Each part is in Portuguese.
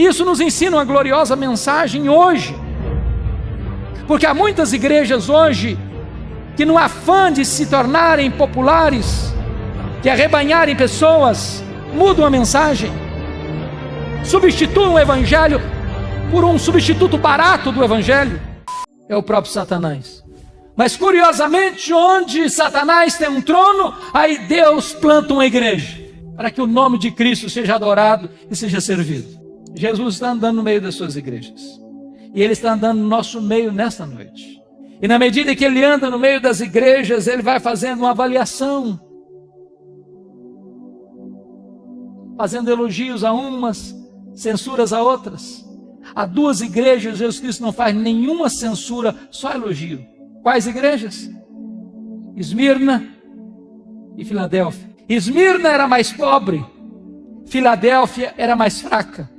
Isso nos ensina uma gloriosa mensagem hoje, porque há muitas igrejas hoje que, no afã de se tornarem populares, de arrebanharem pessoas, mudam a mensagem, substituem o evangelho por um substituto barato do evangelho, é o próprio Satanás. Mas curiosamente, onde Satanás tem um trono, aí Deus planta uma igreja, para que o nome de Cristo seja adorado e seja servido. Jesus está andando no meio das suas igrejas, e Ele está andando no nosso meio nesta noite. E na medida que Ele anda no meio das igrejas, Ele vai fazendo uma avaliação, fazendo elogios a umas, censuras a outras. Há duas igrejas, Jesus Cristo não faz nenhuma censura, só elogio. Quais igrejas? Esmirna e Filadélfia. Esmirna era mais pobre, Filadélfia era mais fraca.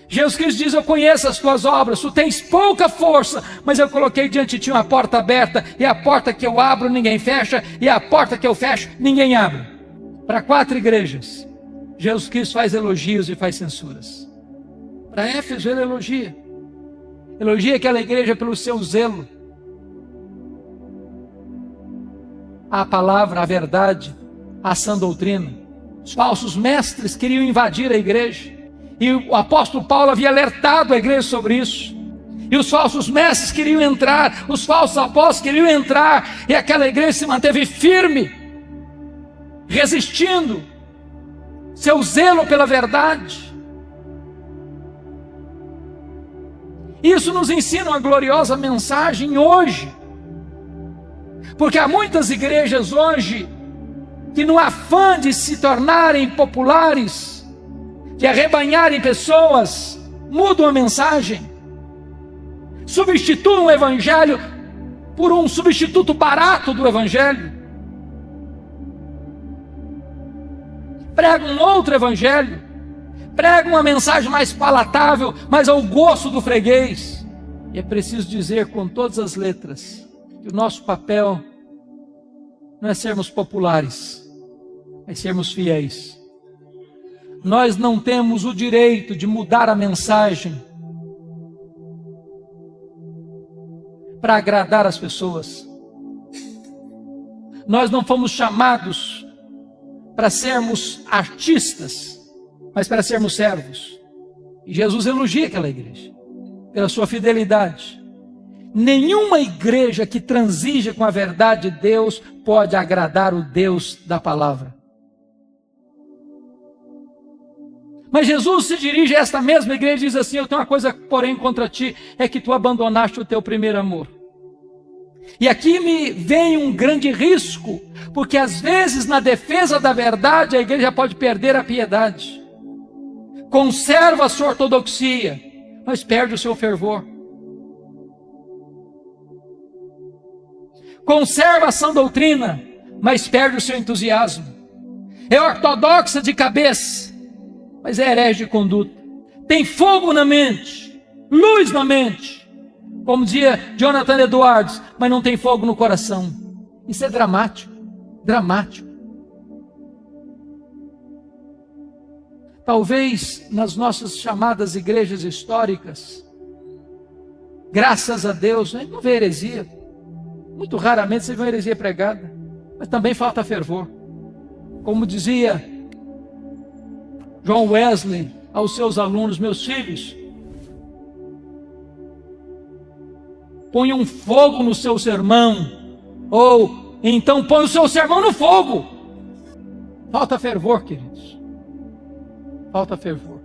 Jesus Cristo diz: eu conheço as tuas obras, tu tens pouca força, mas eu coloquei diante de ti uma porta aberta, e a porta que eu abro ninguém fecha, e a porta que eu fecho ninguém abre. Para 4 igrejas, Jesus Cristo faz elogios e faz censuras. Para Éfeso ele elogia aquela igreja pelo seu zelo, a palavra, a verdade, a sã doutrina. Os falsos mestres queriam invadir a igreja, e o apóstolo Paulo havia alertado a igreja sobre isso. E os falsos mestres queriam entrar, os falsos apóstolos queriam entrar, e aquela igreja se manteve firme, resistindo seu zelo pela verdade. Isso nos ensina uma gloriosa mensagem hoje, porque há muitas igrejas hoje que, no afã de se tornarem populares, de arrebanharem pessoas, mudam a mensagem, substituem o evangelho por um substituto barato do evangelho, pregam um outro evangelho, pregam uma mensagem mais palatável, mais ao gosto do freguês. E é preciso dizer com todas as letras que o nosso papel não é sermos populares, é sermos fiéis. Nós não temos o direito de mudar a mensagem para agradar as pessoas. Nós não fomos chamados para sermos artistas, mas para sermos servos. E Jesus elogia aquela igreja pela sua fidelidade. Nenhuma igreja que transija com a verdade de Deus pode agradar o Deus da palavra. Mas Jesus se dirige a esta mesma igreja e diz assim: eu tenho uma coisa, porém, contra ti, é que tu abandonaste o teu primeiro amor. E aqui me vem um grande risco, porque às vezes na defesa da verdade a igreja pode perder a piedade. Conserva a sua ortodoxia, mas perde o seu fervor. Conserva a sã doutrina, mas perde o seu entusiasmo. É ortodoxa de cabeça, mas é herege de conduta. Tem fogo na mente, luz na mente, como dizia Jonathan Edwards, mas não tem fogo no coração. Isso é dramático, dramático. Talvez nas nossas chamadas igrejas históricas, graças a Deus, a gente não vê heresia. Muito raramente você vê uma heresia pregada, mas também falta fervor. Como dizia John Wesley aos seus alunos: meus filhos, ponham um fogo no seu sermão, ou então põe o seu sermão no fogo. Falta fervor, queridos. Falta fervor.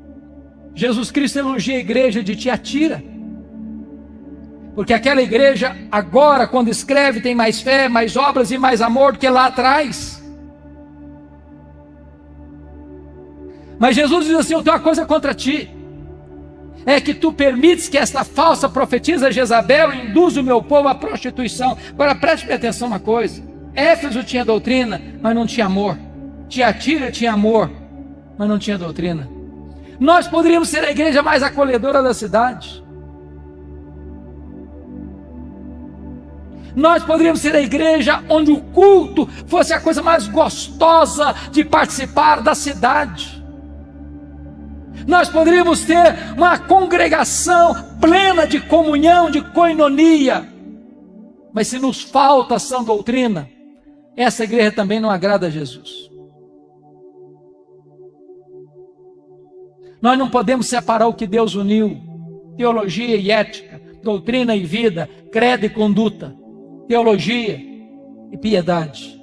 Jesus Cristo elogia a igreja de Tiatira, porque aquela igreja agora, quando escreve, tem mais fé, mais obras e mais amor do que lá atrás. Mas Jesus diz assim: eu tenho uma coisa contra ti, é que tu permites que esta falsa profetisa Jezabel induza o meu povo à prostituição. Agora preste atenção uma coisa: Éfeso tinha doutrina, mas não tinha amor. Tiatira tinha amor, mas não tinha doutrina. Nós poderíamos ser a igreja mais acolhedora da cidade. Nós poderíamos ser a igreja onde o culto fosse a coisa mais gostosa de participar da cidade. Nós poderíamos ter uma congregação plena de comunhão, de koinonia. Mas se nos falta a sã doutrina, essa igreja também não agrada a Jesus. Nós não podemos separar o que Deus uniu: teologia e ética, doutrina e vida, credo e conduta, teologia e piedade.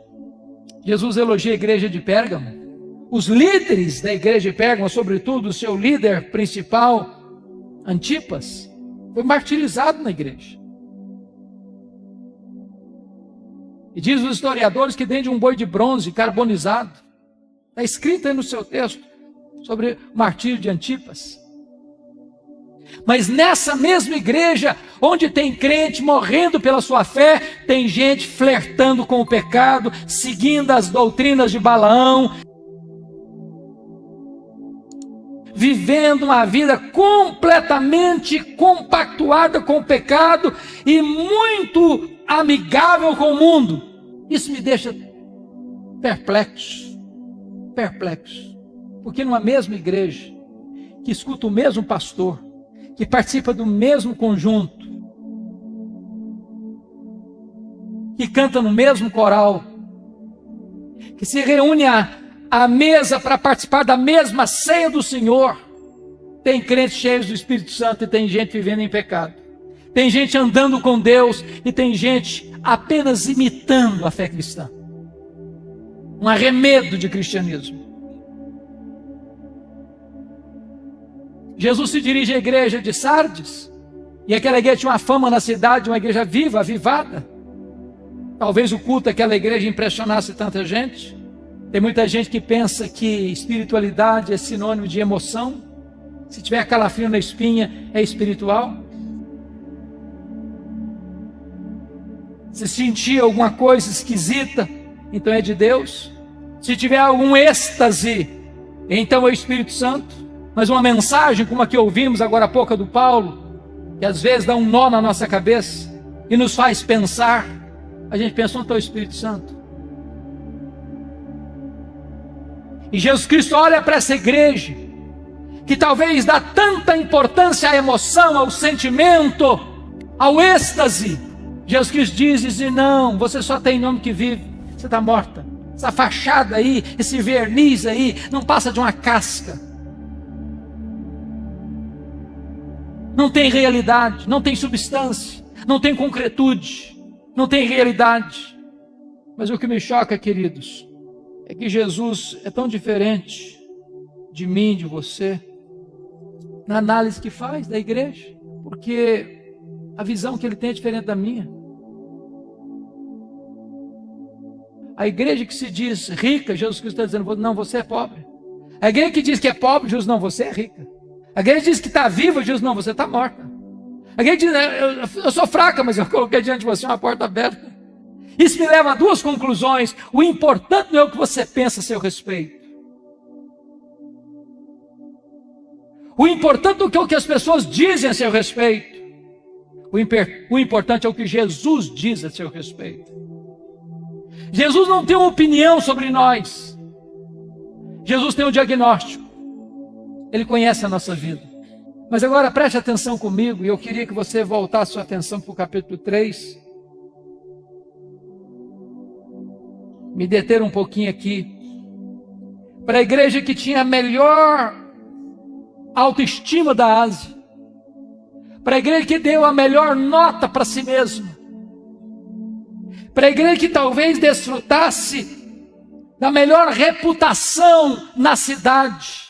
Jesus elogia a igreja de Pérgamo. Os líderes da igreja de Pérgamo, sobretudo o seu líder principal, Antipas, foi martirizado na igreja. E diz os historiadores que dentro de um boi de bronze carbonizado, está escrito aí no seu texto sobre o martírio de Antipas. Mas nessa mesma igreja, onde tem crente morrendo pela sua fé, tem gente flertando com o pecado, seguindo as doutrinas de Balaão, vivendo uma vida completamente compactuada com o pecado e muito amigável com o mundo. Isso me deixa perplexo, porque numa mesma igreja, que escuta o mesmo pastor, que participa do mesmo conjunto, que canta no mesmo coral, que se reúne à mesa para participar da mesma ceia do Senhor, tem crentes cheios do Espírito Santo e tem gente vivendo em pecado. Tem gente andando com Deus e tem gente apenas imitando a fé cristã. Um arremedo de cristianismo. Jesus se dirige à igreja de Sardes, e aquela igreja tinha uma fama na cidade, uma igreja viva, avivada. Talvez o culto daquela igreja impressionasse tanta gente. Tem muita gente que pensa que espiritualidade é sinônimo de emoção. Se tiver calafrio na espinha, é espiritual. Se sentir alguma coisa esquisita, então é de Deus. Se tiver algum êxtase, então é o Espírito Santo. Mas uma mensagem como a que ouvimos agora há pouco do Paulo, que às vezes dá um nó na nossa cabeça e nos faz pensar, a gente pensa, onde está o Espírito Santo? E Jesus Cristo olha para essa igreja, que talvez dá tanta importância à emoção, ao sentimento, ao êxtase. Jesus Cristo diz, não, você só tem nome que vive, você está morta. Essa fachada aí, esse verniz aí, não passa de uma casca. Não tem realidade, não tem substância, não tem concretude, não tem realidade. Mas o que me choca, queridos, é que Jesus é tão diferente de mim, de você, na análise que faz da igreja, porque a visão que ele tem é diferente da minha. A igreja que se diz rica, Jesus Cristo está dizendo, não, você é pobre. A igreja que diz que é pobre, Jesus, não, você é rica. A igreja diz que está viva, Jesus, não, você está morta. A igreja diz, eu sou fraca, mas eu coloquei diante de você uma porta aberta. Isso me leva a duas conclusões. O importante não é o que você pensa a seu respeito. O importante não é o que as pessoas dizem a seu respeito. O importante é o que Jesus diz a seu respeito. Jesus não tem uma opinião sobre nós. Jesus tem um diagnóstico. Ele conhece a nossa vida. Mas agora preste atenção comigo, e eu queria que você voltasse sua atenção para o capítulo 3. Me deter um pouquinho aqui. Para a igreja que tinha a melhor autoestima da Ásia. Para a igreja que deu a melhor nota para si mesma. Para a igreja que talvez desfrutasse da melhor reputação na cidade.